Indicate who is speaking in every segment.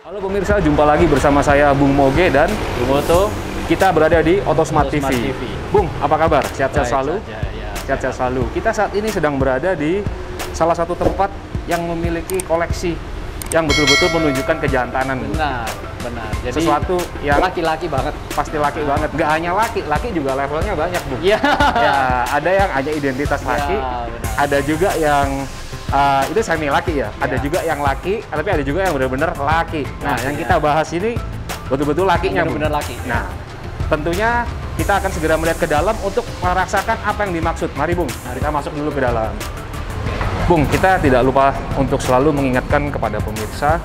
Speaker 1: Halo pemirsa, jumpa lagi bersama saya Bung Moge dan
Speaker 2: Bung Oto.
Speaker 1: Kita berada di Otosmart TV. Bung, apa kabar? Sehat-sehat selalu?
Speaker 2: Ya,
Speaker 1: Sehat-sehat selalu. Kita saat ini sedang berada di salah satu tempat yang memiliki koleksi yang betul-betul menunjukkan kejantanan.
Speaker 2: Benar. Jadi
Speaker 1: sesuatu yang
Speaker 2: laki-laki banget.
Speaker 1: Pasti laki banget. Nggak hanya laki juga levelnya banyak, Bung.
Speaker 2: Iya.
Speaker 1: Ya, ada yang hanya identitas laki, ada juga yang itu semi laki ya. Ada juga yang laki, tapi ada juga yang benar-benar laki. Nah, yang kita bahas ini betul-betul lakinya,
Speaker 2: benar-benar laki.
Speaker 1: Nah, tentunya kita akan segera melihat ke dalam untuk merasakan apa yang dimaksud. Mari, Bung, kita masuk dulu ke dalam. Bung, kita tidak lupa untuk selalu mengingatkan kepada pemirsa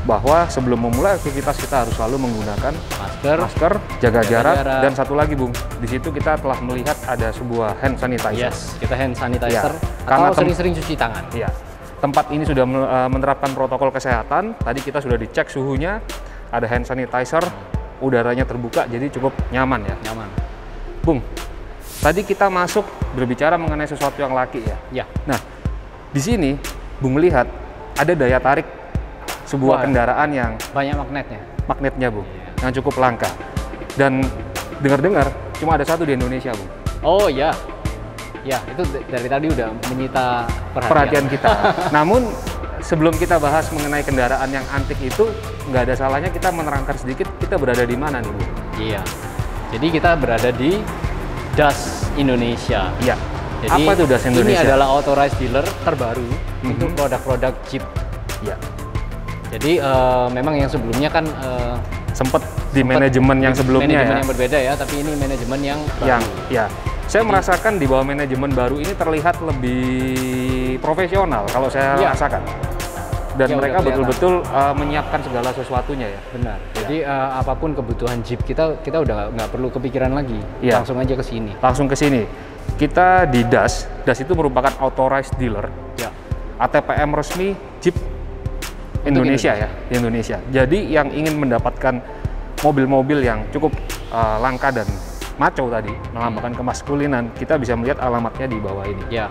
Speaker 1: bahwa sebelum memulai aktivitas kita harus selalu menggunakan masker, jaga jarak, dan satu lagi, Bung, di situ kita telah melihat ada sebuah hand sanitizer.
Speaker 2: Yes, kita hand sanitizer
Speaker 1: Ya,
Speaker 2: karena sering-sering cuci tangan.
Speaker 1: Iya. Tempat ini sudah menerapkan protokol kesehatan. Tadi kita sudah dicek suhunya, ada hand sanitizer, udaranya terbuka, jadi cukup nyaman ya.
Speaker 2: Nyaman.
Speaker 1: Bung, tadi kita masuk berbicara mengenai sesuatu yang laki ya.
Speaker 2: Ya.
Speaker 1: Nah, di sini Bung melihat ada daya tarik sebuah kendaraan yang
Speaker 2: banyak magnetnya,
Speaker 1: Bung, yang cukup langka. Dan dengar-dengar cuma ada satu di Indonesia, Bung.
Speaker 2: Oh ya, ya itu dari tadi udah menyita
Speaker 1: perhatian kita. Namun sebelum kita bahas mengenai kendaraan yang antik itu, nggak ada salahnya kita menerangkan sedikit kita berada di mana nih, Bung.
Speaker 2: Iya. Jadi kita berada di Das Indonesia.
Speaker 1: Iya.
Speaker 2: Jadi
Speaker 1: apa itu Das Indonesia?
Speaker 2: Ini adalah authorized dealer terbaru untuk produk-produk Jeep.
Speaker 1: Iya.
Speaker 2: Jadi memang yang sebelumnya kan
Speaker 1: sempat di manajemen yang sebelumnya
Speaker 2: manajemen yang berbeda ya, tapi ini manajemen yang baru.
Speaker 1: Saya merasakan di bawah manajemen baru ini terlihat lebih profesional kalau saya rasakan. Dan mereka betul-betul menyiapkan segala sesuatunya ya.
Speaker 2: Benar. Jadi apapun kebutuhan Jeep kita udah nggak perlu kepikiran lagi. Langsung aja ke sini.
Speaker 1: Langsung ke sini. Kita di Das. Das itu merupakan authorized dealer.
Speaker 2: Ya.
Speaker 1: ATPM resmi Jeep Indonesia ya, di Indonesia. Jadi yang ingin mendapatkan mobil-mobil yang cukup langka dan maco tadi, melambangkan kemaskulinan, kita bisa melihat alamatnya di bawah ini.
Speaker 2: Ya.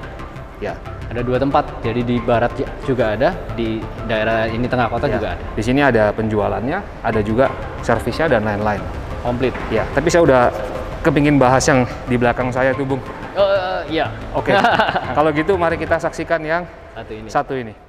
Speaker 1: Ya.
Speaker 2: Ada 2 tempat. Jadi di barat juga ada, di daerah ini tengah kota juga ada.
Speaker 1: Di sini ada penjualannya, ada juga servisnya dan lain-lain.
Speaker 2: Komplit.
Speaker 1: Ya. Tapi saya udah kepingin bahas yang di belakang saya tuh, Bung.
Speaker 2: Iya.
Speaker 1: Oke. Kalau gitu mari kita saksikan yang satu ini.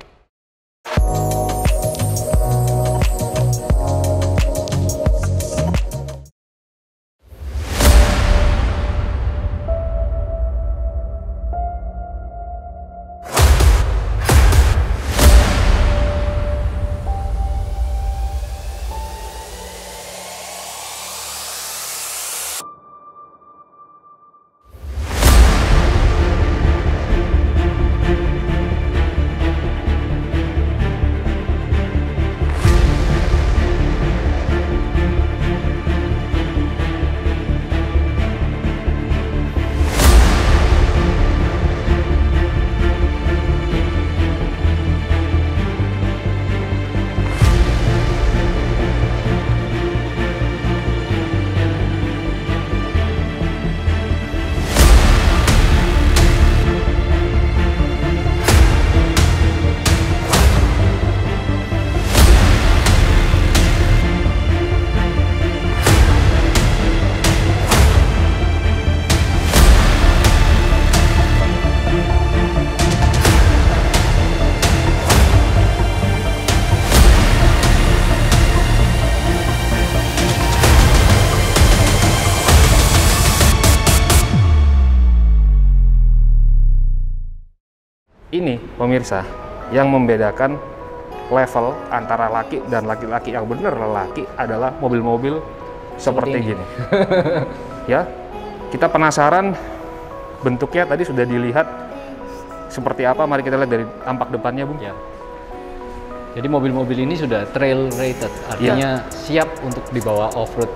Speaker 1: Ini pemirsa yang membedakan level antara laki dan laki-laki yang benar laki adalah mobil-mobil seperti gini. Ya, kita penasaran bentuknya tadi sudah dilihat seperti apa. Mari kita lihat dari tampak depannya, Bung.
Speaker 2: Ya. Jadi mobil-mobil ini sudah trail rated, artinya siap untuk dibawa off-road.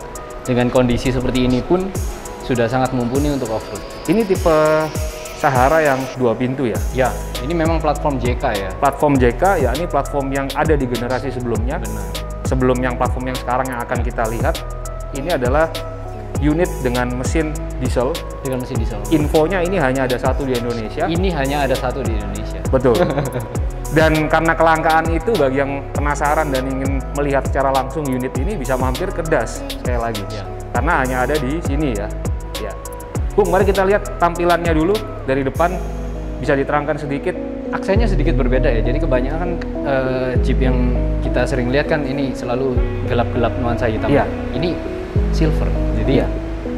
Speaker 2: Dengan kondisi seperti ini pun sudah sangat mumpuni untuk off-road.
Speaker 1: Ini tipe Sahara yang 2 pintu ya?
Speaker 2: Ya, ini memang platform JK ya.
Speaker 1: Platform JK, ya ini platform yang ada di generasi sebelumnya.
Speaker 2: Benar.
Speaker 1: Sebelum yang platform yang sekarang yang akan kita lihat, ini adalah unit dengan mesin diesel.
Speaker 2: Dengan mesin diesel.
Speaker 1: Infonya ini hanya ada satu di Indonesia.
Speaker 2: Ini hanya ada satu di Indonesia.
Speaker 1: Betul. Dan karena kelangkaan itu, bagi yang penasaran dan ingin melihat secara langsung unit ini bisa mampir ke Das sekali lagi.
Speaker 2: Ya.
Speaker 1: Karena hanya ada di sini ya. Ya. Bung, mari kita lihat tampilannya dulu dari depan. Bisa diterangkan sedikit.
Speaker 2: Aksennya sedikit berbeda ya. Jadi kebanyakan Jeep yang kita sering lihat kan ini selalu gelap-gelap nuansa hitam.
Speaker 1: Iya.
Speaker 2: Ini silver. Jadi
Speaker 1: Iya.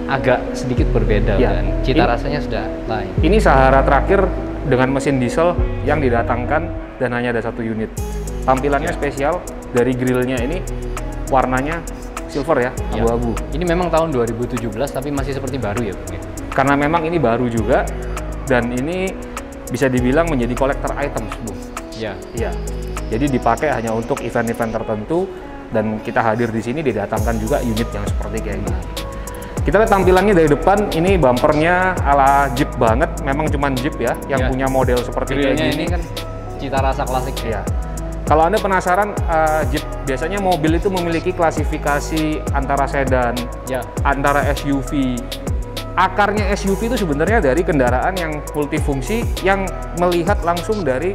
Speaker 2: agak sedikit berbeda
Speaker 1: Iya.
Speaker 2: dan cita rasanya sudah lain.
Speaker 1: Ini Sahara terakhir dengan mesin diesel yang didatangkan dan hanya ada 1 unit. Tampilannya
Speaker 2: Ya.
Speaker 1: spesial, dari grillnya ini warnanya silver ya,
Speaker 2: Ya.
Speaker 1: abu-abu.
Speaker 2: Ini memang tahun 2017 tapi masih seperti baru ya, Bung?
Speaker 1: Karena memang ini baru juga dan ini bisa dibilang menjadi collector items, Bung.
Speaker 2: Ya.
Speaker 1: Iya. Jadi dipakai hanya untuk event-event tertentu dan kita hadir di sini didatangkan juga unit yang seperti kayak gini. Kita lihat tampilannya dari depan, ini bumpernya ala Jeep banget, memang cuman Jeep ya yang
Speaker 2: Ya.
Speaker 1: punya model seperti kayak
Speaker 2: Grillnya
Speaker 1: gini.
Speaker 2: ini kan cita rasa klasik ya.
Speaker 1: Iya. Kalau Anda penasaran, Jeep biasanya mobil itu memiliki klasifikasi antara sedan,
Speaker 2: Ya.
Speaker 1: antara SUV. Akarnya SUV itu sebenarnya dari kendaraan yang multifungsi yang melihat langsung dari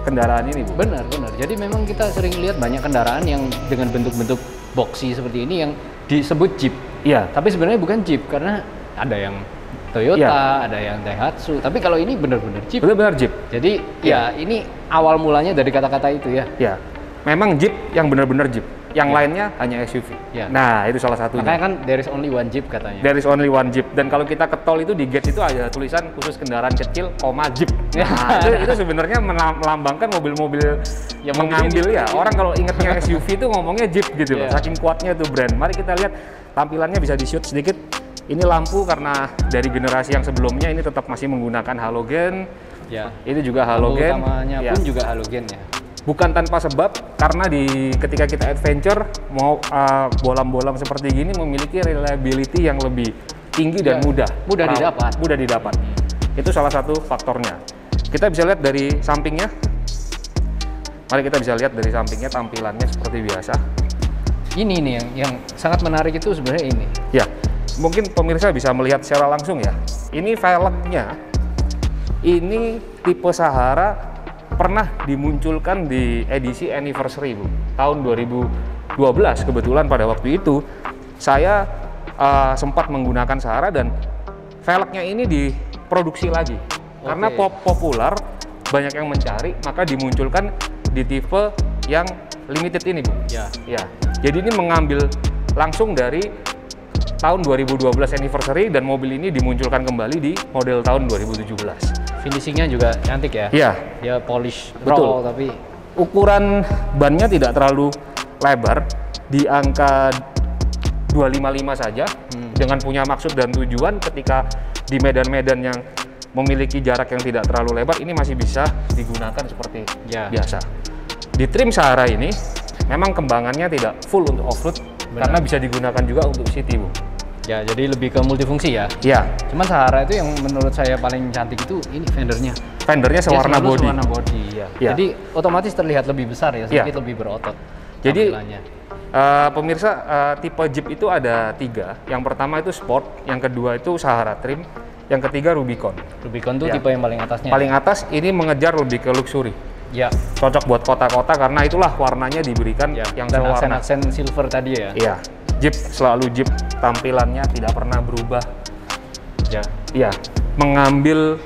Speaker 1: kendaraan ini, Bu.
Speaker 2: Benar. Jadi memang kita sering lihat banyak kendaraan yang dengan bentuk-bentuk boxy seperti ini yang disebut Jeep.
Speaker 1: Iya.
Speaker 2: Tapi sebenarnya bukan Jeep karena ada yang Toyota,
Speaker 1: Iya.
Speaker 2: ada yang Daihatsu. Tapi kalau ini benar-benar Jeep.
Speaker 1: Benar-benar Jeep.
Speaker 2: Jadi ya ini awal mulanya dari kata-kata itu ya.
Speaker 1: Ya. Memang Jeep yang benar-benar Jeep. Yang
Speaker 2: Iya.
Speaker 1: lainnya hanya SUV.
Speaker 2: Iya.
Speaker 1: Nah, itu salah satunya.
Speaker 2: Makanya kan there is only one Jeep katanya.
Speaker 1: There is only one Jeep. Dan kalau kita ke tol itu di gate itu ada tulisan khusus kendaraan kecil, Jeep. Nah, itu sebenarnya melambangkan mobil-mobil yang mengambil ya. Orang kalau ingetnya SUV itu ngomongnya Jeep gitu loh.
Speaker 2: Iya.
Speaker 1: Saking kuatnya tuh brand. Mari kita lihat tampilannya, bisa di-shoot sedikit. Ini lampu karena dari generasi yang sebelumnya ini tetap masih menggunakan halogen.
Speaker 2: Ya.
Speaker 1: Ini juga
Speaker 2: Lampu
Speaker 1: halogen.
Speaker 2: utamanya
Speaker 1: Ya.
Speaker 2: pun juga halogen ya.
Speaker 1: Bukan tanpa sebab, karena ketika kita adventure mau bolam-bolam seperti gini memiliki reliability yang lebih tinggi dan
Speaker 2: Ya,
Speaker 1: mudah
Speaker 2: didapat.
Speaker 1: Mudah didapat. Itu salah satu faktornya. Kita bisa lihat dari sampingnya. Mari kita bisa lihat dari sampingnya, tampilannya seperti biasa.
Speaker 2: Ini nih yang sangat menarik itu sebenarnya ini.
Speaker 1: Ya, mungkin pemirsa bisa melihat secara langsung ya. Ini velgnya, ini tipe Sahara pernah dimunculkan di edisi anniversary, Bu. Tahun 2012 kebetulan pada waktu itu saya sempat menggunakan Sahara dan velgnya ini diproduksi lagi. Karena populer, banyak yang mencari, maka dimunculkan di tipe yang limited ini, Bu.
Speaker 2: Ya.
Speaker 1: Ya. Jadi ini mengambil langsung dari tahun 2012 anniversary dan mobil ini dimunculkan kembali di model tahun 2017.
Speaker 2: Finishingnya juga cantik ya.
Speaker 1: Iya.
Speaker 2: Dia polish
Speaker 1: Betul.
Speaker 2: raw tapi
Speaker 1: Ukuran bannya tidak terlalu lebar, di angka 255 saja, dengan punya maksud dan tujuan ketika di medan-medan yang memiliki jarak yang tidak terlalu lebar, ini masih bisa digunakan seperti
Speaker 2: Ya.
Speaker 1: biasa. Di trim Sahara ini, memang kembangannya tidak full untuk off-road, karena bisa digunakan juga untuk city, Bu.
Speaker 2: ya jadi lebih ke multifungsi ya.
Speaker 1: Ya,
Speaker 2: Cuman Sahara itu yang menurut saya paling cantik itu ini fendernya.
Speaker 1: fendernya
Speaker 2: Dia
Speaker 1: sewarna
Speaker 2: selalu
Speaker 1: body.
Speaker 2: Sewarna body ya.
Speaker 1: Ya.
Speaker 2: Jadi otomatis terlihat lebih besar ya, sedikit
Speaker 1: Ya.
Speaker 2: lebih berotot.
Speaker 1: Jadi,
Speaker 2: tampilannya.
Speaker 1: Pemirsa, tipe Jeep itu ada 3. Yang pertama itu Sport, yang kedua itu Sahara Trim, yang ketiga Rubicon.
Speaker 2: Rubicon tuh
Speaker 1: Ya.
Speaker 2: tipe yang paling atasnya.
Speaker 1: Paling atas ini mengejar lebih ke luxury.
Speaker 2: Ya.
Speaker 1: Cocok buat kota-kota karena itulah warnanya diberikan
Speaker 2: Ya.
Speaker 1: yang
Speaker 2: Dan
Speaker 1: sewarna.
Speaker 2: aksen-aksen silver tadi ya.
Speaker 1: Iya, Jeep selalu Jeep, tampilannya tidak pernah berubah.
Speaker 2: Ya.
Speaker 1: Iya, mengambil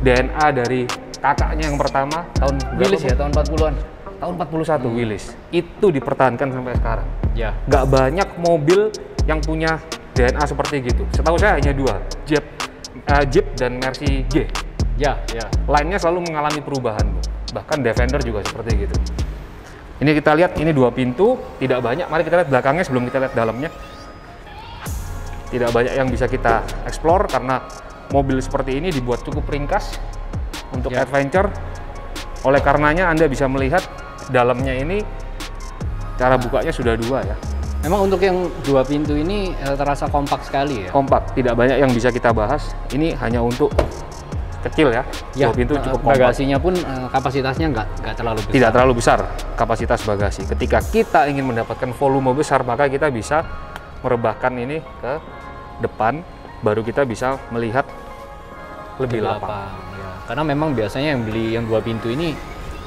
Speaker 1: DNA dari kakaknya yang pertama tahun
Speaker 2: Willys ya tahun 40-an.
Speaker 1: Tahun 41 Willys. Itu dipertahankan sampai sekarang.
Speaker 2: Ya.
Speaker 1: Nggak banyak mobil yang punya DNA seperti gitu. Setahu saya hanya 2, Jeep dan Mercy G.
Speaker 2: Ya, ya.
Speaker 1: Lainnya selalu mengalami perubahan, Bu. Bahkan Defender juga seperti gitu. Ini kita lihat, ini 2 pintu, tidak banyak. Mari kita lihat belakangnya sebelum kita lihat dalamnya. Tidak banyak yang bisa kita explore karena mobil seperti ini dibuat cukup ringkas untuk
Speaker 2: Ya.
Speaker 1: adventure. Oleh karenanya Anda bisa melihat dalamnya ini cara bukanya sudah 2 ya.
Speaker 2: Memang untuk yang 2 pintu ini terasa kompak sekali ya.
Speaker 1: Kompak, tidak banyak yang bisa kita bahas. Ini hanya untuk kecil ya. 2 pintu cukup kompak.
Speaker 2: Bagasinya pun kapasitasnya nggak terlalu besar.
Speaker 1: Tidak terlalu besar kapasitas bagasi. Ketika kita ingin mendapatkan volume besar, maka kita bisa merebahkan ini ke depan, baru kita bisa melihat lebih lapang.
Speaker 2: Ya. Karena memang biasanya yang beli yang 2 pintu ini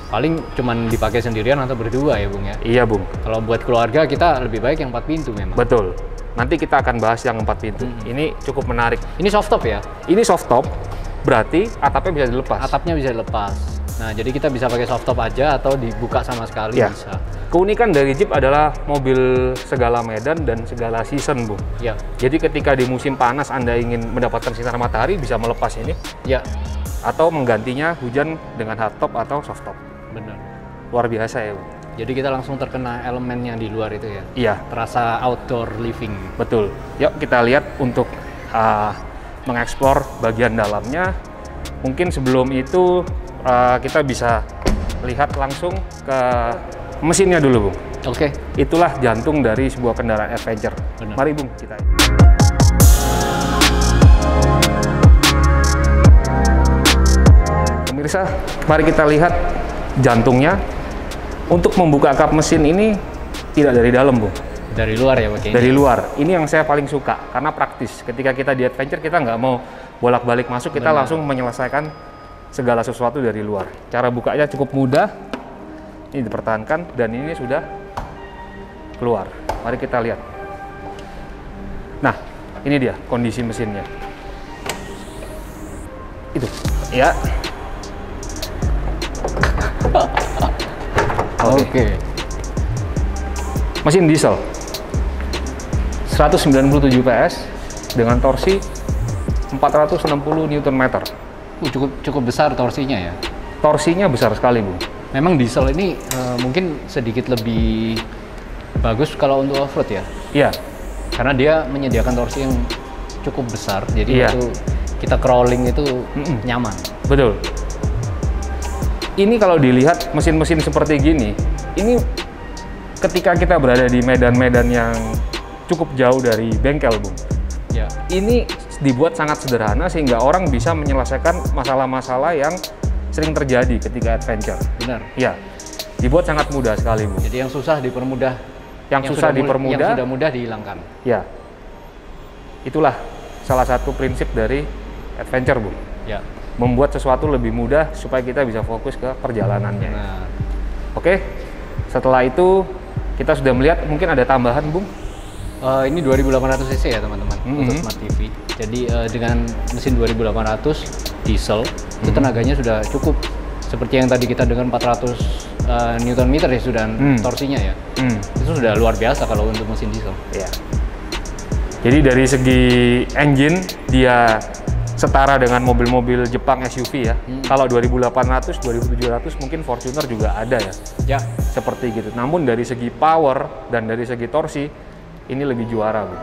Speaker 2: Paling cuman dipakai sendirian atau berdua ya Bung ya.
Speaker 1: Iya Bung.
Speaker 2: Kalau buat keluarga kita lebih baik yang 4 pintu memang.
Speaker 1: Betul. Nanti kita akan bahas yang 4 pintu. Ini cukup menarik.
Speaker 2: Ini soft top ya?
Speaker 1: Ini soft top, berarti atapnya bisa dilepas.
Speaker 2: Atapnya bisa dilepas. Nah, jadi kita bisa pakai soft top aja atau dibuka sama sekali
Speaker 1: Ya.
Speaker 2: bisa.
Speaker 1: Keunikan dari Jeep adalah mobil segala medan dan segala season, Bung.
Speaker 2: Ya.
Speaker 1: Jadi ketika di musim panas Anda ingin mendapatkan sinar matahari, bisa melepas ini.
Speaker 2: Ya.
Speaker 1: Atau menggantinya hujan dengan hardtop atau softtop.
Speaker 2: Benar.
Speaker 1: Luar biasa ya, Bung.
Speaker 2: Jadi kita langsung terkena elemen yang di luar itu ya.
Speaker 1: Iya.
Speaker 2: Terasa outdoor living.
Speaker 1: Betul. Yuk kita lihat untuk mengeksplor bagian dalamnya. Mungkin sebelum itu kita bisa lihat langsung ke mesinnya dulu, Bung.
Speaker 2: Oke.
Speaker 1: Itulah jantung dari sebuah kendaraan adventure.
Speaker 2: Benar.
Speaker 1: Mari, Bung, kita. Pemirsa, mari kita lihat jantungnya. Untuk membuka kap mesin ini tidak dari dalam, Bung.
Speaker 2: Dari luar ya pakai
Speaker 1: Dari luar. Ini yang saya paling suka karena praktis. Ketika kita di adventure kita nggak mau bolak-balik masuk, kita langsung menyelesaikan segala sesuatu dari luar. Cara bukanya cukup mudah. Ini dipertahankan dan ini sudah keluar. Mari kita lihat. Nah, ini dia kondisi mesinnya. Itu. Ya.
Speaker 2: Oke.
Speaker 1: Mesin diesel 197 PS dengan torsi 460 Nm.
Speaker 2: Cukup besar torsinya ya.
Speaker 1: Torsinya besar sekali, Bung.
Speaker 2: Memang diesel ini mungkin sedikit lebih bagus kalau untuk off-road ya.
Speaker 1: Iya.
Speaker 2: Karena dia menyediakan torsi yang cukup besar. Jadi
Speaker 1: Iya.
Speaker 2: waktu kita crawling itu nyaman.
Speaker 1: Betul. Ini kalau dilihat mesin-mesin seperti gini, ini ketika kita berada di medan-medan yang cukup jauh dari bengkel, Bung.
Speaker 2: Ya.
Speaker 1: Ini dibuat sangat sederhana sehingga orang bisa menyelesaikan masalah-masalah yang sering terjadi ketika adventure.
Speaker 2: Benar.
Speaker 1: Ya, dibuat sangat mudah sekali, Bung.
Speaker 2: Jadi yang susah dipermudah.
Speaker 1: Yang susah dipermudah.
Speaker 2: Yang sudah mudah dihilangkan.
Speaker 1: Ya, itulah salah satu prinsip dari adventure, Bung.
Speaker 2: Ya.
Speaker 1: Membuat sesuatu lebih mudah supaya kita bisa fokus ke perjalanannya.
Speaker 2: Nah,
Speaker 1: Oke, setelah itu kita sudah melihat mungkin ada tambahan, Bung.
Speaker 2: ini 2800 cc ya teman-teman untuk Smart TV. Jadi dengan mesin 2800 diesel itu tenaganya sudah cukup. Seperti yang tadi kita dengan 400 Nm ya sudah torsinya ya. Itu sudah luar biasa kalau untuk mesin diesel.
Speaker 1: Ya. Jadi dari segi engine dia setara dengan mobil-mobil Jepang SUV ya. Kalau 2800, 2700 mungkin Fortuner juga ada ya.
Speaker 2: Ya.
Speaker 1: Seperti gitu. Namun dari segi power dan dari segi torsi ini lebih juara, Bu.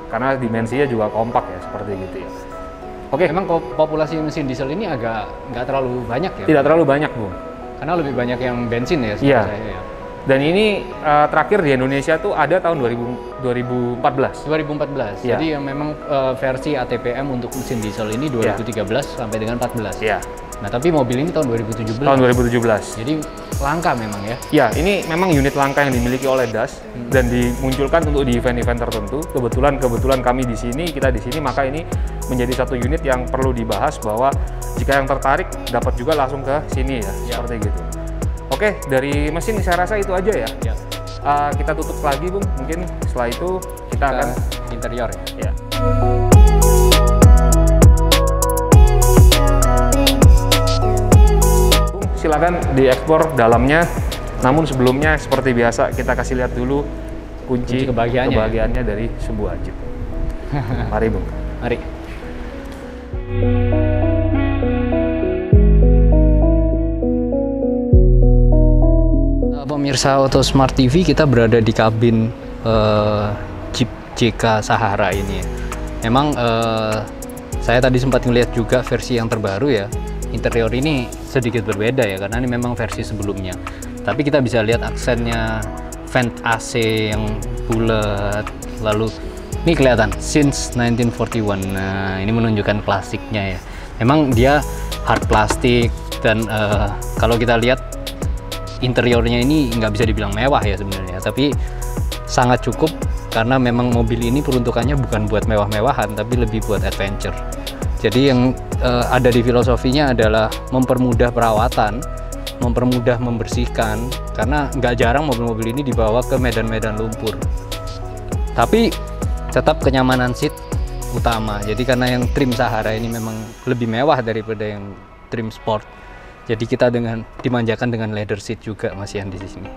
Speaker 1: Karena dimensinya juga kompak ya, seperti gitu ya. Oke.
Speaker 2: Memang populasi mesin diesel ini agak nggak terlalu banyak ya?
Speaker 1: Tidak terlalu banyak, Bung.
Speaker 2: Karena lebih banyak yang bensin ya,
Speaker 1: Iya.
Speaker 2: saya ya.
Speaker 1: Dan ini terakhir di Indonesia tuh ada tahun 2014.
Speaker 2: 2014.
Speaker 1: Iya.
Speaker 2: Jadi yang memang versi ATPM untuk mesin diesel ini 2013 sampai dengan 14.
Speaker 1: Iya.
Speaker 2: Nah, tapi mobil ini tahun 2017.
Speaker 1: Tahun 2017.
Speaker 2: Jadi langka memang ya.
Speaker 1: Ya, ini memang unit langka yang dimiliki oleh DAS dan dimunculkan untuk di event-event tertentu. Kebetulan kami di sini, kita di sini, maka ini menjadi satu unit yang perlu dibahas bahwa jika yang tertarik dapat juga langsung ke sini ya, seperti gitu. Oke, dari mesin saya rasa itu aja ya.
Speaker 2: Ya.
Speaker 1: Kita tutup lagi, Bung. Mungkin setelah itu kita akan
Speaker 2: interior ya.
Speaker 1: ya. Bung, silakan diekspor dalamnya. Namun sebelumnya seperti biasa kita kasih lihat dulu kunci kebahagiaannya dari sebuah Jeep. Mari, Bung.
Speaker 2: Mari. Pemirsa Auto Smart TV, kita berada di kabin Jeep JK Sahara ini. Memang saya tadi sempat ngeliat juga versi yang terbaru ya. Interior ini sedikit berbeda ya, karena ini memang versi sebelumnya. Tapi kita bisa lihat aksennya vent AC yang bulat, lalu ini kelihatan since 1941. Nah, ini menunjukkan klasiknya ya. Memang dia hard plastik dan kalau kita lihat interiornya ini nggak bisa dibilang mewah ya sebenarnya, tapi sangat cukup karena memang mobil ini peruntukannya bukan buat mewah-mewahan, tapi lebih buat adventure. Jadi yang ada di filosofinya adalah mempermudah perawatan mempermudah membersihkan, karena nggak jarang mobil-mobil ini dibawa ke medan-medan lumpur. Tapi tetap kenyamanan seat utama. Jadi karena yang trim Sahara ini memang lebih mewah daripada yang trim sport, jadi kita dimanjakan dengan leather seat juga Mas Ian di sini.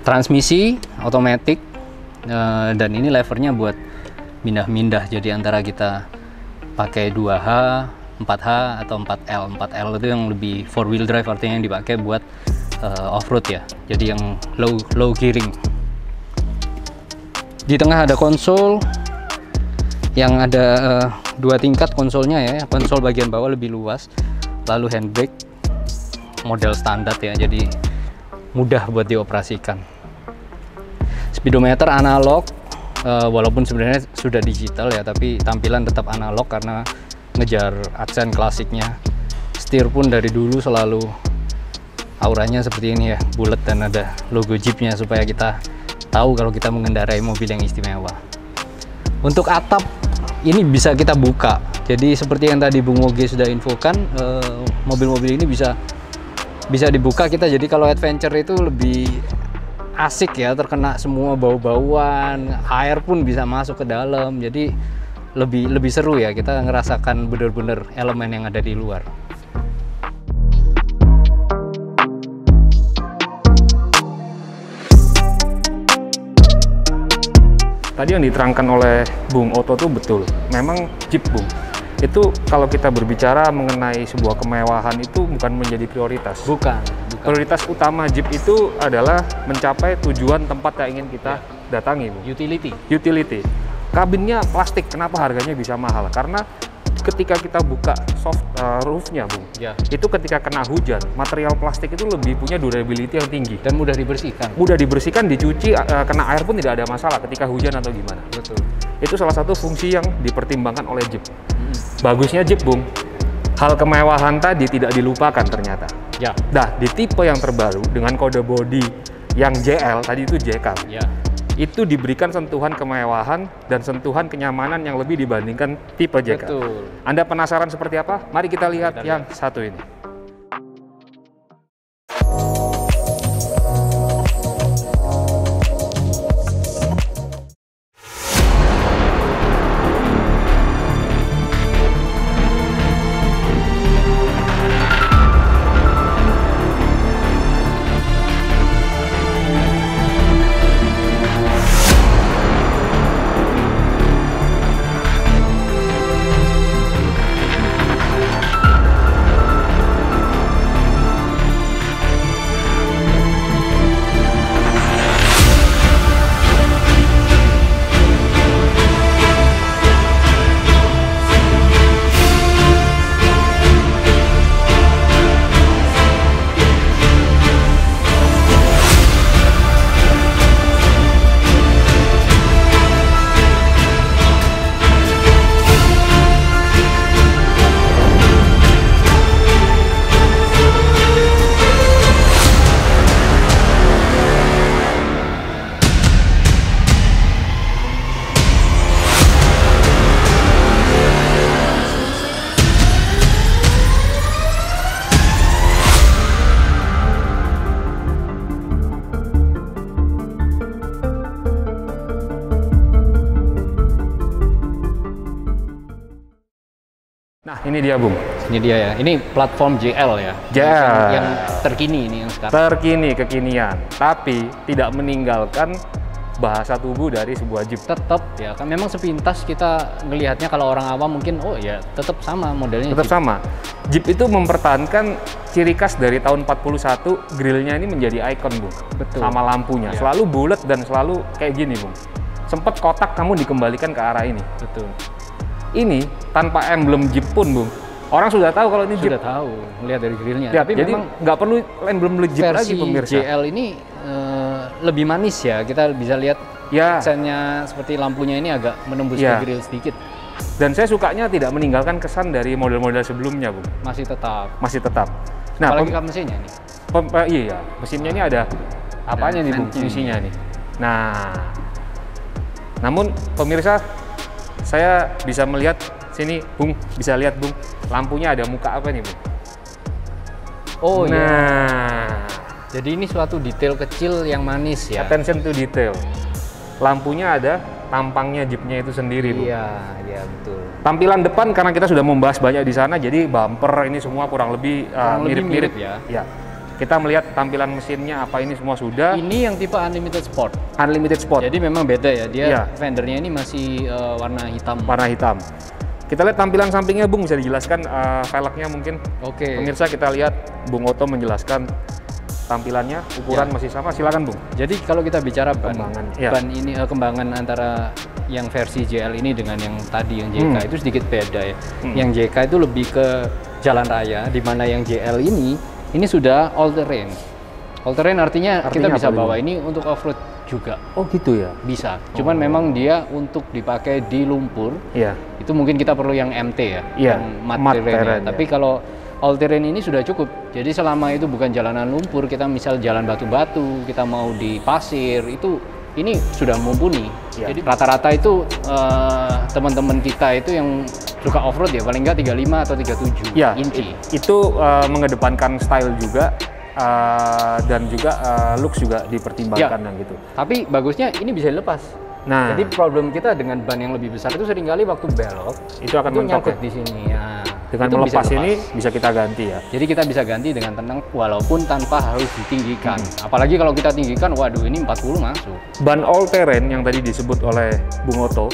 Speaker 2: Transmisi otomatis, dan ini levernya buat mindah-mindah. Jadi antara kita pakai 2H, 4H atau 4L. 4L itu yang lebih 4 wheel drive, artinya yang dipakai buat off-road ya. Jadi yang low gearing. Di tengah ada konsol yang ada 2 tingkat konsolnya ya. Konsol bagian bawah lebih luas. Lalu handbrake model standar ya. Jadi mudah buat dioperasikan. Speedometer analog, walaupun sebenarnya sudah digital ya, tapi tampilan tetap analog karena ngejar aksen klasiknya. Setir pun dari dulu selalu auranya seperti ini ya, bulat dan ada logo Jeepnya supaya kita tahu kalau kita mengendarai mobil yang istimewa. Untuk atap ini bisa kita buka, jadi seperti yang tadi Bung Woge sudah infokan, mobil-mobil ini bisa dibuka kita. Jadi kalau adventure itu lebih asik ya, terkena semua bau-bauan, air pun bisa masuk ke dalam, jadi lebih seru ya, kita ngerasakan bener-bener elemen yang ada di luar.
Speaker 1: Tadi yang diterangkan oleh Bung Otto tuh betul, memang Jeep Bung, itu kalau kita berbicara mengenai sebuah kemewahan itu bukan menjadi prioritas.
Speaker 2: Bukan.
Speaker 1: Prioritas utama Jeep itu adalah mencapai tujuan tempat yang ingin kita datangi, Bung. Utility. Kabinnya plastik, kenapa harganya bisa mahal? Karena ketika kita buka soft roofnya, Bung, itu ketika kena hujan, material plastik itu lebih punya durability yang tinggi
Speaker 2: dan mudah dibersihkan.
Speaker 1: Dicuci, kena air pun tidak ada masalah ketika hujan atau gimana.
Speaker 2: Betul.
Speaker 1: Itu salah satu fungsi yang dipertimbangkan oleh Jeep. Bagusnya Jeep, Bung, hal kemewahan tadi tidak dilupakan ternyata.
Speaker 2: Ya.
Speaker 1: Nah, di tipe yang terbaru dengan kode bodi yang JL, tadi itu JK.
Speaker 2: Ya.
Speaker 1: Itu diberikan sentuhan kemewahan dan sentuhan kenyamanan yang lebih dibandingkan tipe JK.
Speaker 2: Betul.
Speaker 1: Anda penasaran seperti apa? Mari kita lihat yang satu ini. Nah, ini dia, Bung.
Speaker 2: Ini dia ya. Ini platform JL ya.
Speaker 1: JL.
Speaker 2: Yang terkini ini yang sekarang.
Speaker 1: Terkini, kekinian. Tapi tidak meninggalkan bahasa tubuh dari sebuah Jeep.
Speaker 2: Tetap ya, kan memang sepintas kita ngelihatnya kalau orang awam mungkin oh ya tetap sama modelnya.
Speaker 1: Tetap
Speaker 2: Jeep.
Speaker 1: sama. Jeep itu mempertahankan ciri khas dari tahun 41, grillnya ini menjadi ikon, Bung.
Speaker 2: Betul.
Speaker 1: Sama lampunya.
Speaker 2: Ya.
Speaker 1: Selalu bulat dan selalu kayak gini, Bung. Sempet kotak, kamu dikembalikan ke arah ini.
Speaker 2: Betul.
Speaker 1: Ini tanpa emblem Jeep pun, Bung. Orang sudah tahu kalau ini Jeep.
Speaker 2: Sudah tahu, melihat dari grillnya.
Speaker 1: Ya,
Speaker 2: tapi
Speaker 1: jadi
Speaker 2: memang
Speaker 1: nggak perlu emblem Jeep lagi,
Speaker 2: versi
Speaker 1: pemirsa.
Speaker 2: JL ini lebih manis ya. Kita bisa lihat
Speaker 1: Ya.
Speaker 2: aksennya seperti lampunya ini agak menembus ke grill sedikit.
Speaker 1: Dan saya sukanya tidak meninggalkan kesan dari model-model sebelumnya, Bung.
Speaker 2: Masih tetap.
Speaker 1: Masih tetap. Nah,
Speaker 2: apalagi kap mesinnya nih.
Speaker 1: Iya, mesinnya ini ada apanya nih, Bung?
Speaker 2: ventnya.
Speaker 1: Fungsinya nih. Nah, namun pemirsa, saya bisa melihat sini, Bung, bisa lihat, Bung, lampunya ada muka apa nih, Bung?
Speaker 2: Oh iya.
Speaker 1: Nah,
Speaker 2: Jadi ini suatu detail kecil yang manis ya.
Speaker 1: attention to detail. Lampunya ada, tampangnya Jeepnya itu sendiri, Bu.
Speaker 2: Iya, iya betul.
Speaker 1: Tampilan depan karena kita sudah membahas banyak di sana, jadi bumper ini semua kurang lebih mirip-mirip
Speaker 2: ya.
Speaker 1: Ya. Kita melihat tampilan mesinnya apa ini semua sudah.
Speaker 2: Ini yang tipe Unlimited Sport.
Speaker 1: Unlimited Sport.
Speaker 2: Jadi memang beda ya. Dia
Speaker 1: Iya.
Speaker 2: fendernya ini masih warna hitam.
Speaker 1: Warna hitam. Kita lihat tampilan sampingnya, Bung, bisa dijelaskan velgnya mungkin.
Speaker 2: Oke.
Speaker 1: Pemirsa, kita lihat Bung Oto menjelaskan tampilannya, ukuran
Speaker 2: Ya.
Speaker 1: masih sama. Silakan, Bung.
Speaker 2: Jadi kalau kita bicara ban,
Speaker 1: Kembangan, iya.
Speaker 2: ban ini kembangan antara yang versi JL ini dengan yang tadi yang JK itu sedikit beda ya. Yang JK itu lebih ke jalan raya, di mana yang JL ini sudah all terrain. All terrain artinya kita bisa
Speaker 1: apa
Speaker 2: bawa
Speaker 1: itu?
Speaker 2: ini untuk off-road juga.
Speaker 1: Oh, gitu ya.
Speaker 2: Bisa. Cuman memang dia untuk dipakai di lumpur.
Speaker 1: Iya.
Speaker 2: Itu mungkin kita perlu yang MT ya,
Speaker 1: Iya,
Speaker 2: yang mud
Speaker 1: mud
Speaker 2: terrain ya.
Speaker 1: terrain,
Speaker 2: Tapi kalau all terrain ini sudah cukup. Jadi selama itu bukan jalanan lumpur, kita misal jalan batu-batu, kita mau di pasir, itu ini sudah mumpuni.
Speaker 1: Iya.
Speaker 2: Jadi rata-rata itu teman-teman kita itu yang suka off-road ya, paling nggak 35 atau 37
Speaker 1: Ya,
Speaker 2: inci.
Speaker 1: itu mengedepankan style juga dan juga looks juga dipertimbangkan dan gitu.
Speaker 2: Tapi bagusnya ini bisa dilepas.
Speaker 1: Nah,
Speaker 2: Jadi problem kita dengan ban yang lebih besar itu seringkali waktu belok
Speaker 1: itu akan mentok
Speaker 2: nyangkut
Speaker 1: ya.
Speaker 2: di sini. Ya,
Speaker 1: Dengan
Speaker 2: itu bisa
Speaker 1: melepas
Speaker 2: lepas.
Speaker 1: ini bisa kita ganti ya.
Speaker 2: Jadi kita bisa ganti dengan tenang walaupun tanpa harus ditinggikan. Apalagi kalau kita tinggikan, waduh ini 40 masuk.
Speaker 1: Ban all terrain yang tadi disebut oleh Bung Oto,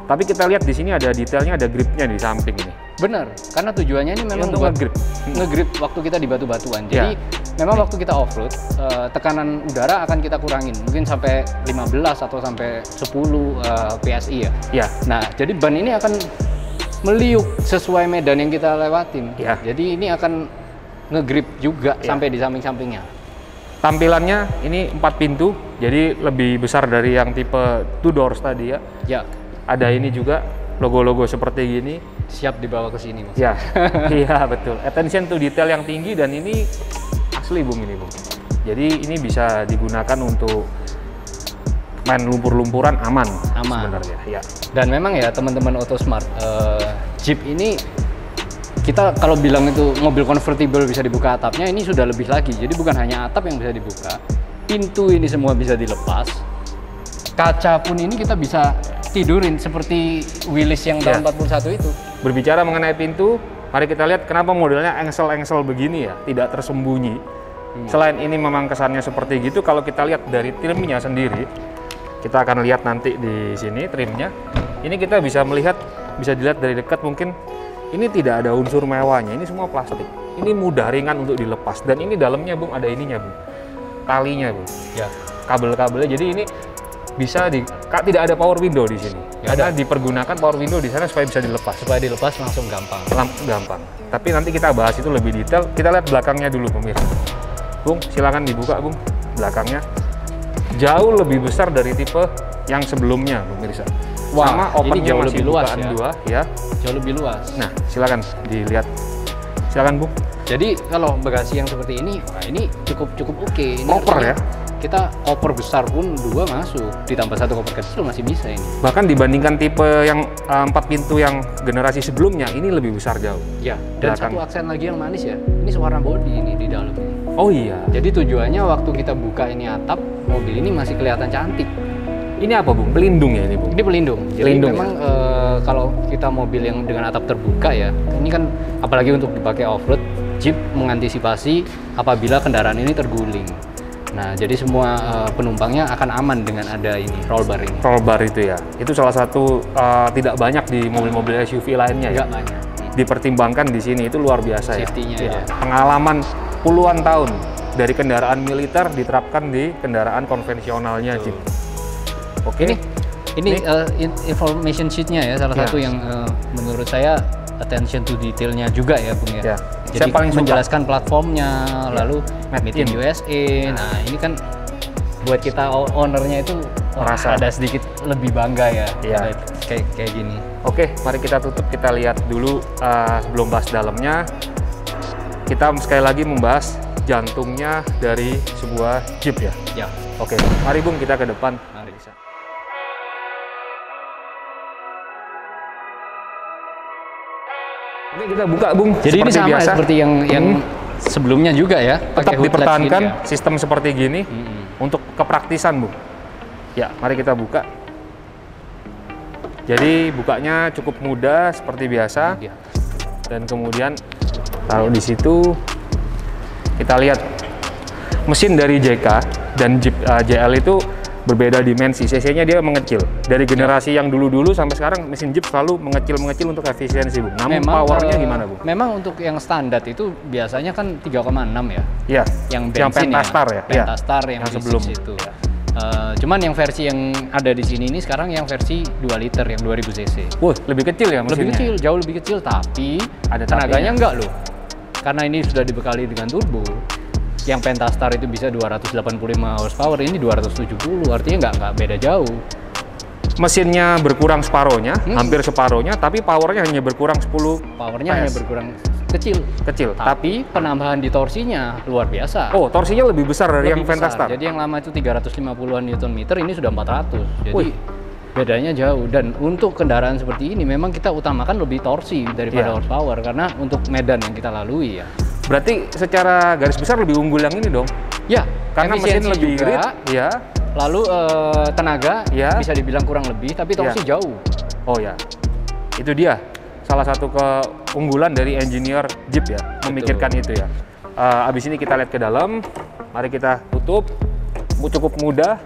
Speaker 1: tapi kita lihat di sini ada detailnya, ada gripnya di samping ini.
Speaker 2: Benar, karena tujuannya ini memang
Speaker 1: Untuk
Speaker 2: buat
Speaker 1: nge-grip.
Speaker 2: nge-grip waktu kita di batu-batuan. Jadi memang waktu kita off-road, tekanan udara akan kita kurangin. Mungkin sampai 15 atau sampai 10 PSI ya.
Speaker 1: Ya,
Speaker 2: Nah, jadi ban ini akan meliuk sesuai medan yang kita lewatin.
Speaker 1: Ya.
Speaker 2: Jadi ini akan nge-grip juga
Speaker 1: Ya.
Speaker 2: sampai di samping-sampingnya.
Speaker 1: tampilannya ini 4 pintu, jadi lebih besar dari yang tipe two doors tadi ya.
Speaker 2: Ya,
Speaker 1: Ada ini juga logo-logo seperti gini.
Speaker 2: siap dibawa ke sini, Mas.
Speaker 1: Ya, iya betul. Attention to detail yang tinggi dan ini asli, Bung, ini, Bung. Jadi ini bisa digunakan untuk main lumpur-lumpuran aman sebenarnya. Ya.
Speaker 2: Dan memang ya teman-teman Autosmart, Jeep ini kita kalau bilang itu mobil convertible bisa dibuka atapnya, ini sudah lebih lagi. Jadi bukan hanya atap yang bisa dibuka, pintu ini semua bisa dilepas, kaca pun ini kita bisa tidurin seperti Willys yang tahun 41 itu.
Speaker 1: Berbicara mengenai pintu, mari kita lihat kenapa modelnya engsel-engsel begini ya, tidak tersembunyi. Selain ini memang kesannya seperti gitu, kalau kita lihat dari trimnya sendiri, kita akan lihat nanti di sini trimnya. Ini kita bisa melihat, bisa dilihat dari dekat mungkin ini tidak ada unsur mewahnya, ini semua plastik. Ini mudah ringan untuk dilepas dan ini dalamnya, Bung, ada ininya, Bung. Talinya, Bung.
Speaker 2: Ya.
Speaker 1: Kabel-kabelnya, jadi ini bisa tidak ada power window di sini.
Speaker 2: Nggak
Speaker 1: Karena dipergunakan power window di sana supaya bisa dilepas.
Speaker 2: Supaya dilepas langsung gampang.
Speaker 1: Gampang. Tapi nanti kita bahas itu lebih detail. Kita lihat belakangnya dulu, pemirsa. Bung, silakan dibuka, Bung. Belakangnya jauh lebih besar dari tipe yang sebelumnya, pemirsa.
Speaker 2: Wah,
Speaker 1: Sama
Speaker 2: ini
Speaker 1: opennya
Speaker 2: jauh
Speaker 1: masih
Speaker 2: lebih luas
Speaker 1: bukaan
Speaker 2: ya.
Speaker 1: 2 ya.
Speaker 2: Jauh lebih luas.
Speaker 1: Nah, silakan dilihat. Silakan, Bung.
Speaker 2: Jadi kalau bagasi yang seperti ini, wah ini cukup oke. Ini
Speaker 1: Koper
Speaker 2: artinya
Speaker 1: ya?
Speaker 2: Kita koper besar pun 2 masuk, ditambah 1 koper kecil masih bisa ini.
Speaker 1: Bahkan dibandingkan tipe yang 4 pintu yang generasi sebelumnya, ini lebih besar jauh.
Speaker 2: Ya. Dan
Speaker 1: Belakang.
Speaker 2: satu aksen lagi yang manis ya, ini warna bodi ini di dalam ini.
Speaker 1: Oh iya.
Speaker 2: Jadi tujuannya waktu kita buka ini atap, mobil ini masih kelihatan cantik.
Speaker 1: Ini apa, Bung? Pelindung ya ini, Bung?
Speaker 2: Ini pelindung. Jadi
Speaker 1: Pelindung,
Speaker 2: memang kalau kita mobil yang dengan atap terbuka ya, ini kan apalagi untuk dipakai off-road, Jeep mengantisipasi apabila kendaraan ini terguling. Nah, jadi semua penumpangnya akan aman dengan ada ini roll bar ini.
Speaker 1: Roll bar itu ya. Itu salah satu tidak banyak di mobil-mobil SUV lainnya ya.
Speaker 2: Enggak banyak.
Speaker 1: Dipertimbangkan di sini itu luar biasa ya.
Speaker 2: Safety-nya
Speaker 1: Ya.
Speaker 2: ya.
Speaker 1: Pengalaman puluhan tahun dari kendaraan militer diterapkan di kendaraan konvensionalnya Jeep. Oke.
Speaker 2: Ini information sheet-nya ya, salah
Speaker 1: Ya.
Speaker 2: satu yang menurut saya attention to detail-nya juga ya, Bung ya.
Speaker 1: Ya.
Speaker 2: Jadi
Speaker 1: Saya paling suka.
Speaker 2: menjelaskan platformnya, lalu
Speaker 1: Made
Speaker 2: made in
Speaker 1: in.
Speaker 2: USA. Nah, ini kan buat kita ownernya itu
Speaker 1: Merasa.
Speaker 2: ada sedikit lebih bangga ya,
Speaker 1: Ya.
Speaker 2: kayak gini.
Speaker 1: Oke, mari kita tutup. Kita lihat dulu sebelum bahas dalamnya. Kita sekali lagi membahas jantungnya dari sebuah Jeep ya.
Speaker 2: Ya,
Speaker 1: Oke, mari Bung kita ke depan.
Speaker 2: mari.
Speaker 1: Ini kita buka, Bung.
Speaker 2: Jadi ini sama
Speaker 1: biasa.
Speaker 2: seperti yang sebelumnya juga ya.
Speaker 1: Tetap
Speaker 2: hood latch
Speaker 1: dipertahankan
Speaker 2: gini ya.
Speaker 1: sistem seperti gini untuk kepraktisan, Bung. Ya, mari kita buka. Jadi bukanya cukup mudah seperti biasa.
Speaker 2: Iya.
Speaker 1: Dan kemudian taruh di situ. Kita lihat mesin dari JK dan Jeep JL itu berbeda dimensi. CC-nya dia mengecil. Dari generasi yang dulu-dulu sampai sekarang mesin Jeep selalu mengecil-mengecil untuk efisiensi, Bung. Namun powernya gimana, Bung?
Speaker 2: Memang untuk yang standar itu biasanya kan 3,6 ya.
Speaker 1: Iya.
Speaker 2: Yang bensin
Speaker 1: Pentastar ya.
Speaker 2: Pentastar yang
Speaker 1: sebelum
Speaker 2: itu. Cuman yang versi yang ada di sini ini sekarang yang versi 2 liter yang 2000 cc.
Speaker 1: Wah, lebih kecil ya mesinnya?
Speaker 2: Lebih kecil, jauh lebih kecil, tapi
Speaker 1: ada
Speaker 2: tenaganya enggak loh. Karena ini sudah dibekali dengan turbo. Yang Pentastar itu bisa 285 horsepower, ini 270, artinya nggak beda jauh.
Speaker 1: Mesinnya berkurang separohnya, hampir separohnya, tapi powernya hanya berkurang 10
Speaker 2: Powernya
Speaker 1: PS.
Speaker 2: hanya berkurang kecil. Tapi penambahan di torsinya luar biasa.
Speaker 1: Oh, torsinya lebih besar dari yang
Speaker 2: Lebih besar.
Speaker 1: Pentastar.
Speaker 2: Jadi yang lama itu 350-an Nm, ini sudah 400. Jadi bedanya jauh. Dan untuk kendaraan seperti ini memang kita utamakan lebih torsi daripada horsepower karena untuk medan yang kita lalui ya.
Speaker 1: Berarti secara garis besar lebih unggul yang ini dong?
Speaker 2: Ya,
Speaker 1: Karena mesin lebih
Speaker 2: juga,
Speaker 1: irit, ya.
Speaker 2: Lalu tenaga
Speaker 1: Ya.
Speaker 2: bisa dibilang kurang lebih, tapi torsi jauh.
Speaker 1: Oh ya, itu dia salah satu keunggulan dari engineer Jeep ya, memikirkan itu ya. Abis ini kita lihat ke dalam, mari kita tutup. Cukup mudah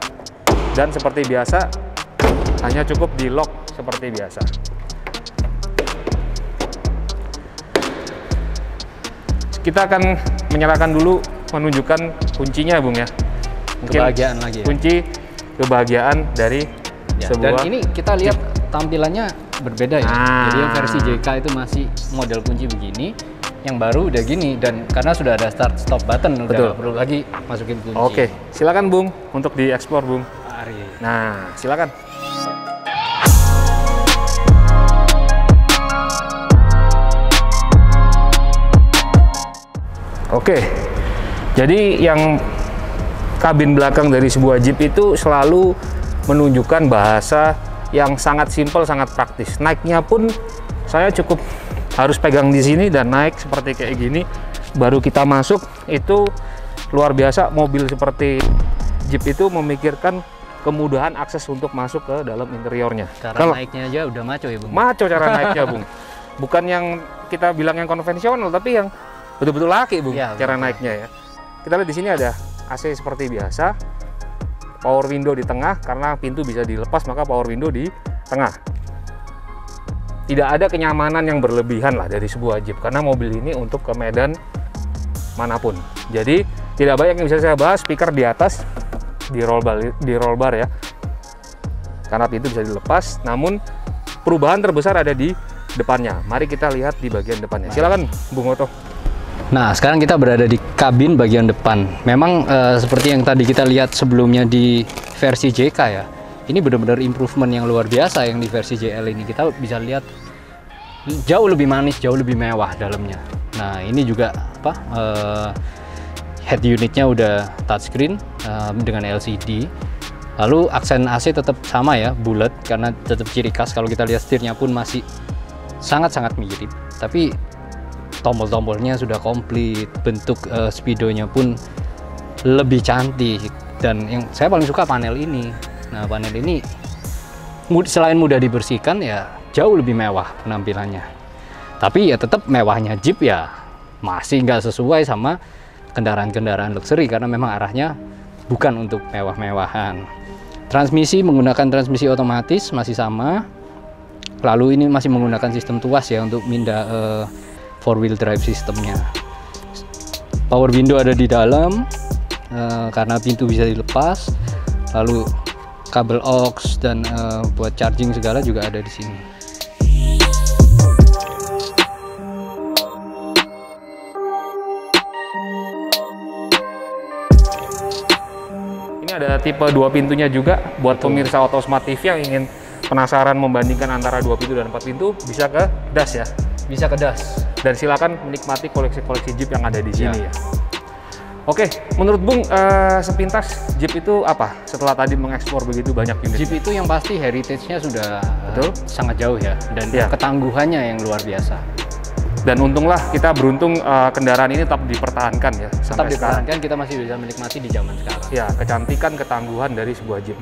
Speaker 1: dan seperti biasa, hanya cukup di lock seperti biasa. Kita akan menyalakan dulu, menunjukkan kuncinya, Bung ya. Mungkin
Speaker 2: Kebahagiaan lagi ya.
Speaker 1: kunci kebahagiaan dari sebuah.
Speaker 2: Dan ini kita lihat tampilannya berbeda ya. Jadi yang versi JK itu masih model kunci begini, yang baru udah gini, dan karena sudah ada start stop button, udah nggak perlu lagi masukin kunci.
Speaker 1: Oke, silakan Bung untuk dieksplor, Bung.
Speaker 2: Mari.
Speaker 1: Nah, silakan. Oke, jadi yang kabin belakang dari sebuah Jeep itu selalu menunjukkan bahasa yang sangat simpel, sangat praktis. Naiknya pun saya cukup harus pegang di sini dan naik seperti kayak gini. Baru kita masuk itu luar biasa. Mobil seperti Jeep itu memikirkan kemudahan akses untuk masuk ke dalam interiornya.
Speaker 2: Cara naiknya aja udah maco ya, Bung?
Speaker 1: Maco cara naiknya, Bung. Bukan yang kita bilang yang konvensional, tapi yang betul-betul laki, Bung,
Speaker 2: ya,
Speaker 1: cara naiknya ya. Kita lihat di sini ada AC seperti biasa, power window di tengah karena pintu bisa dilepas, maka power window di tengah. Tidak ada kenyamanan yang berlebihan lah dari sebuah Jeep karena mobil ini untuk ke medan manapun. Jadi tidak banyak yang bisa saya bahas. Speaker di atas, di roll bar ya, karena pintu bisa dilepas. Namun perubahan terbesar ada di depannya. Mari kita lihat di bagian depannya. Silakan, Bung Oto.
Speaker 2: Nah, sekarang kita berada di kabin bagian depan. Memang seperti yang tadi kita lihat sebelumnya di versi JK ya. Ini benar-benar improvement yang luar biasa yang di versi JL ini. Kita bisa lihat jauh lebih manis, jauh lebih mewah dalamnya. Nah, ini juga head unitnya udah touchscreen dengan LCD. Lalu aksen AC tetap sama ya, bulat karena tetap ciri khas. Kalau kita lihat setirnya pun masih sangat-sangat mirip. Tapi tombol-tombolnya sudah komplit, bentuk speedonya pun lebih cantik, dan yang saya paling suka panel ini. Nah, panel ini selain mudah dibersihkan ya jauh lebih mewah penampilannya. Tapi ya tetap mewahnya Jeep ya masih nggak sesuai sama kendaraan-kendaraan luxury karena memang arahnya bukan untuk mewah-mewahan. Transmisi menggunakan transmisi otomatis masih sama. Lalu ini masih menggunakan sistem tuas ya untuk minda 4-wheel drive sistemnya. Power window ada di dalam karena pintu bisa dilepas. Lalu kabel aux dan buat charging segala juga ada di sini.
Speaker 1: Ini ada tipe 2 pintunya juga buat pemirsa Autosmart TV yang ingin penasaran membandingkan antara 2 pintu dan 4 pintu, bisa ke das ya.
Speaker 2: Bisa ke das.
Speaker 1: Dan silakan menikmati koleksi-koleksi Jeep yang ada di sini ya. Oke, menurut Bung sepintas Jeep itu apa? Setelah tadi mengeksplor begitu banyak unit.
Speaker 2: Jeep itu yang pasti heritage-nya sudah sangat jauh ya, dan ketangguhannya yang luar biasa.
Speaker 1: Dan untunglah kita beruntung kendaraan ini tetap dipertahankan ya.
Speaker 2: Tetap dipertahankan, kita masih bisa menikmati di zaman sekarang.
Speaker 1: Ya, kecantikan, ketangguhan dari sebuah Jeep.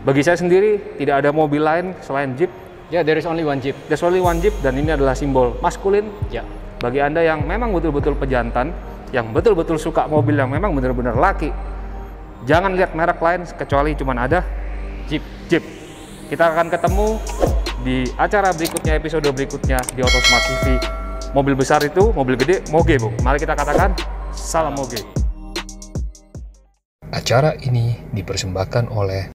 Speaker 1: Bagi saya sendiri, tidak ada mobil lain selain Jeep.
Speaker 2: Ya, there is only one Jeep.
Speaker 1: There's only one Jeep, dan ini adalah simbol maskulin.
Speaker 2: Ya.
Speaker 1: Bagi Anda yang memang betul-betul pejantan, yang betul-betul suka mobil yang memang benar-benar laki, jangan lihat merek lain kecuali cuma ada
Speaker 2: Jeep.
Speaker 1: Jeep. Kita akan ketemu di acara berikutnya, episode berikutnya di Auto Smart TV. Mobil besar itu, mobil gede, moge, Bung. Mari kita katakan, salam moge.
Speaker 3: Acara ini dipersembahkan oleh